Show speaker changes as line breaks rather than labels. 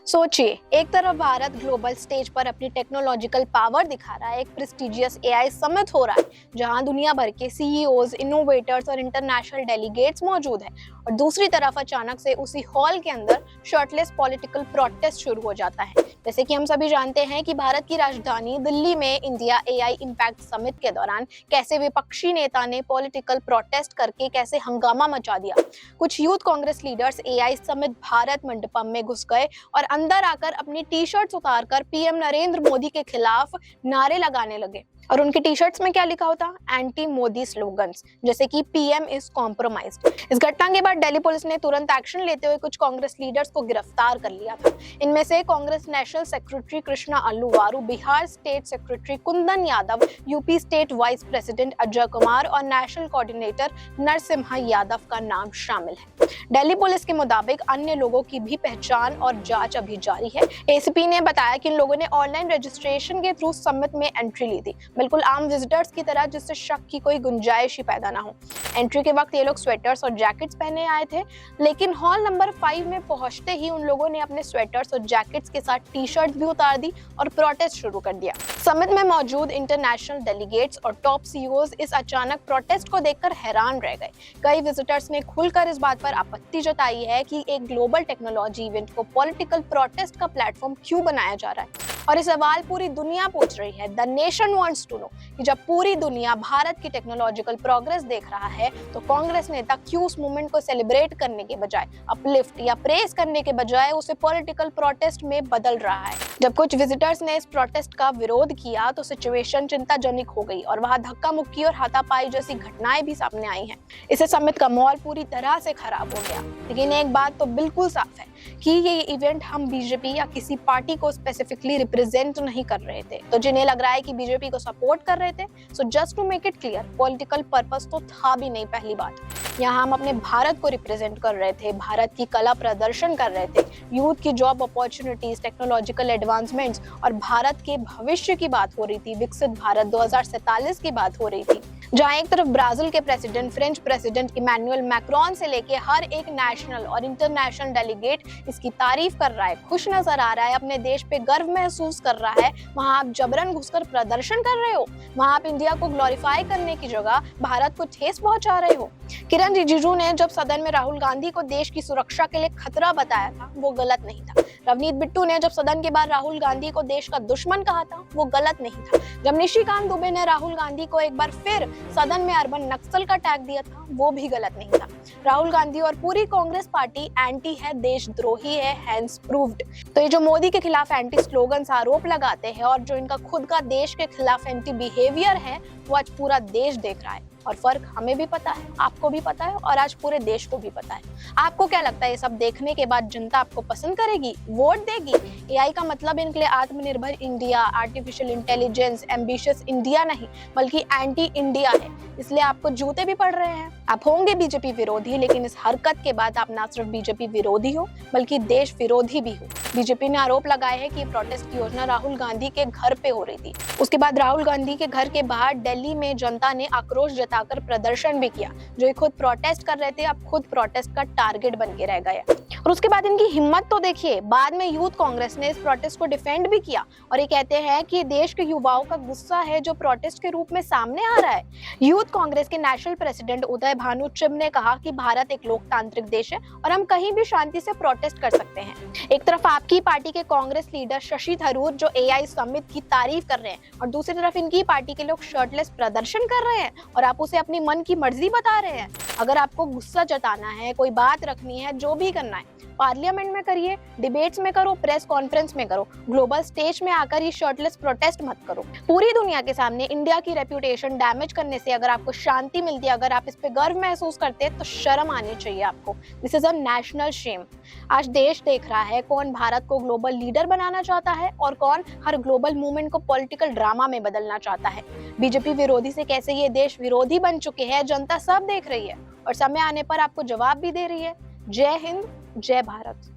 सोचिए, एक तरफ भारत ग्लोबल स्टेज पर अपनी टेक्नोलॉजिकल पावर दिखा रहा है, एक प्रेस्टिजियस एआई समिट हो रहा है जहां दुनिया भर के सीईओज, इनोवेटर्स और इंटरनेशनल डेलीगेट्स मौजूद हैं, और दूसरी तरफ अचानक से उसी हॉल के अंदर शर्टलेस पॉलिटिकल प्रोटेस्ट शुरू हो जाता है। जैसे कि हम सभी जानते हैं कि भारत की राजधानी दिल्ली में इंडिया एआई इम्पैक्ट समिट के दौरान कैसे विपक्षी नेता ने पॉलिटिकल प्रोटेस्ट करके कैसे हंगामा मचा दिया। कुछ youth Congress leaders AI summit Bharat Mandapam में घुस गए और अंदर आकर अपनी टी शर्ट्स उतारकर पीएम नरेंद्र मोदी के खिलाफ नारे लगाने लगे। और उनकी टी शर्ट्स में क्या लिखा होता? एंटी मोदी स्लोगन्स, जैसे कि पीएम इज कॉम्प्रोमाइज्ड। इस घटना के बाद दिल्ली पुलिस ने तुरंत एक्शन लेते हुए कुछ कांग्रेस लीडर्स को गिरफ्तार कर लिया था। इनमें से Congress national secretary Krishna Allavaru, Bihar state secretary Kundan Yadav, UP state vice president Ajay Kumar और नेशनल कोऑर्डिनेटर नरसिम्हा यादव का नाम शामिल है। दिल्ली पुलिस के मुताबिक अन्य लोगों की भी पहचान और जांच अभी जारी है। एसीपी ने बताया कि इन लोगों ने ऑनलाइन रजिस्ट्रेशन के थ्रू समिट में एंट्री ली थी, बिल्कुल आम विजिटर्स की तरह, जिससे शक की कोई गुंजाइश ही पैदा ना हो। एंट्री के वक्त ये लोग स्वेटर्स और जैकेट्स पहने आए थे, लेकिन हॉल नंबर 5 में पहुंचते ही उन लोगों ने अपने स्वेटर्स और जैकेट्स के साथ टी शर्ट भी उतार दी और प्रोटेस्ट शुरू कर दिया। समिट में मौजूद इंटरनेशनल डेलीगेट्स और टॉप सीईओज इस अचानक प्रोटेस्ट को देखकर हैरान रह गए। कई विजिटर्स ने खुलकर इस बात पर आपत्ति जताई है कि एक ग्लोबल टेक्नोलॉजी इवेंट को पॉलिटिकल प्रोटेस्ट का प्लेटफॉर्म क्यों बनाया जा रहा है। और ये सवाल पूरी दुनिया पूछ रही है। The nation wants to know कि जब पूरी दुनिया भारत की टेक्नोलॉजिकल प्रोग्रेस देख रहा है, तो कांग्रेस नेता क्यों उस मूवमेंट को सेलिब्रेट करने के बजाय, अपलिफ्ट या प्रेस करने के बजाय उसे पॉलिटिकल प्रोटेस्ट में बदल रहा है। जब कुछ विजिटर्स ने इस प्रोटेस्ट का विरोध किया तो सिचुएशन चिंताजनक हो गई और वहां धक्का मुक्की और हाथापाई जैसी घटनाएं भी सामने आई हैं। इससे समिट का माहौल पूरी तरह से खराब हो गया। लेकिन एक बात तो बिल्कुल साफ है कि ये इवेंट हम बीजेपी या किसी पार्टी को स्पेसिफिकली रिप्रेजेंट नहीं कर रहे थे। तो जिन्हें लग रहा है कि बीजेपी को सपोर्ट कर रहे थे, so just to make it clear, political purpose तो था भी नहीं। पहली बात, यहाँ हम अपने भारत को रिप्रेजेंट कर रहे थे, भारत की कला प्रदर्शन कर रहे थे, यूथ की जॉब अपॉर्चुनिटीज, टेक्नोलॉजिकल एडवांसमेंट्स और भारत के भविष्य की बात हो रही थी। विकसित भारत 2047 की बात हो रही थी, जहाँ एक तरफ ब्राजील के president, French president Emmanuel Macron से लेके हर एक नेशनल और इंटरनेशनल डेलीगेट इसकी तारीफ कर रहा है, खुश नजर आ रहा है, अपने देश पे गर्व महसूस कर रहा है। वहाँ आप जबरन घुसकर प्रदर्शन कर रहे हो, वहाँ आप इंडिया को ग्लोरीफाई करने की जगह भारत को ठेस पहुंचा रहे हो। किरण रिजिजू ने जब सदन में राहुल गांधी को देश की सुरक्षा के लिए खतरा बताया था, वो गलत नहीं था। रवनीत बिट्टू ने जब सदन के बाहर राहुल गांधी को देश का दुश्मन कहा था, वो गलत नहीं था। जब निशिकांत दुबे ने राहुल गांधी को एक बार फिर सदन में अर्बन नक्सल का टैग दिया था, वो भी गलत नहीं था। राहुल गांधी और पूरी कांग्रेस पार्टी एंटी है, देशद्रोही है, हैंस प्रूव्ड। तो ये जो मोदी के खिलाफ एंटी स्लोगन्स आरोप लगाते हैं और जो इनका खुद का देश के खिलाफ एंटी बिहेवियर है, वो आज पूरा देश देख रहा है। और फर्क हमें भी पता है, आपको भी पता है और आज पूरे देश को भी पता है। आपको क्या लगता है, ये सब देखने के बाद जनता आपको पसंद करेगी, वोट देगी? एआई का मतलब इनके लिए आत्मनिर्भर India, artificial intelligence, ambitious India नहीं, बल्कि एंटी इंडिया है। इसलिए आपको जूते भी पड़ रहे हैं। आप होंगे बीजेपी विरोधी, लेकिन इस हरकत के बाद आप ना सिर्फ बीजेपी विरोधी हो, बल्कि देश विरोधी भी हो। बीजेपी ने आरोप लगाया है कि प्रोटेस्ट की योजना राहुल गांधी के घर पे हो रही थी। उसके बाद राहुल गांधी के घर के बाहर दिल्ली में जनता ने आक्रोश जताकर प्रदर्शन भी किया। जो खुद प्रोटेस्ट कर रहे थे, अब खुद प्रोटेस्ट का टारगेट बन के रह गए। और उसके बाद इनकी हिम्मत तो देखिए, बाद में यूथ कांग्रेस ने इस प्रोटेस्ट को डिफेंड भी किया और ये कहते हैं कि देश के युवाओं का गुस्सा है जो प्रोटेस्ट के रूप में सामने आ रहा है। यूथ कांग्रेस के नेशनल प्रेसिडेंट उदय भानु चिब ने कहा कि भारत एक लोकतांत्रिक देश है और हम कहीं भी शांति से प्रोटेस्ट कर सकते हैं। एक तरफ आपकी पार्टी के कांग्रेस लीडर शशि थरूर जो एआई समिट की तारीफ कर रहे हैं, और दूसरी तरफ इनकी पार्टी के लोग शर्टलेस प्रदर्शन कर रहे हैं और आप उसे अपनी मन की मर्जी बता रहे हैं। अगर आपको गुस्सा जताना है, कोई बात रखनी है, जो भी करना है, पार्लियामेंट में करिए, डिबेट्स में करो, प्रेस कॉन्फ्रेंस में करो, ग्लोबल स्टेज में आकर ये शर्टलेस प्रोटेस्ट मत करो। पूरी दुनिया के सामने इंडिया की रेप्यूटेशन डैमेज करने से अगर आपको शांति मिलती है, अगर आप इस पे गर्व महसूस करते हैं, तो शर्म आनी चाहिए आपको। This is a national shame. आज देश देख रहा है कौन भारत को ग्लोबल लीडर बनाना चाहता है और कौन हर ग्लोबल मूवमेंट को पॉलिटिकल ड्रामा में बदलना चाहता है। बीजेपी विरोधी से कैसे ये देश विरोधी बन चुके हैं, जनता सब देख रही है और समय आने पर आपको जवाब भी दे रही है। जय हिंद, जय भारत।